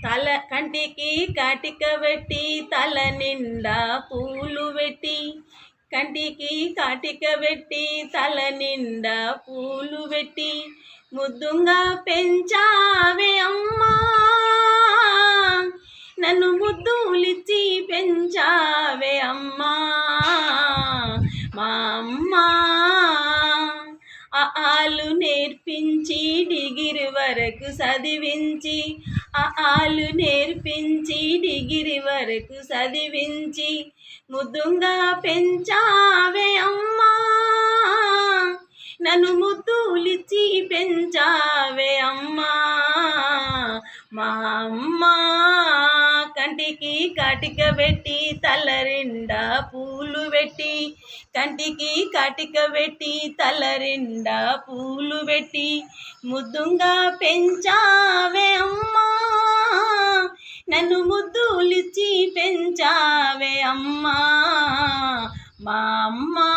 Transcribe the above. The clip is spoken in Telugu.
తల కంటికి కాటిక పెట్టి తల నిండా పూలు పెట్టి కంటికి కాటిక పెట్టి తల నిండా పూలు పెట్టి ముద్దుగా పెంచావే అమ్మా నన్ను ముద్దులిచ్చి పెంచావే అమ్మా మా అమ్మా ఆలు నేర్పించి డిగ్రీ వరకు చదివించి ఆలు నేర్పించి డిగ్రీ వరకు చదివించి ముద్దుగా పెంచావే అమ్మా నన్ను ముద్దులిచ్చి పెంచావే అమ్మా మా అమ్మా కంటికి కాటిక పెట్టి తల నిండా పూలు పెట్టి కంటికి కాటిక పెట్టి తల నిండా పూలు పెట్టి ముద్దుగా పెంచావే అమ్మా నన్ను ముద్దులిచ్చి పెంచావే అమ్మా మా అమ్మా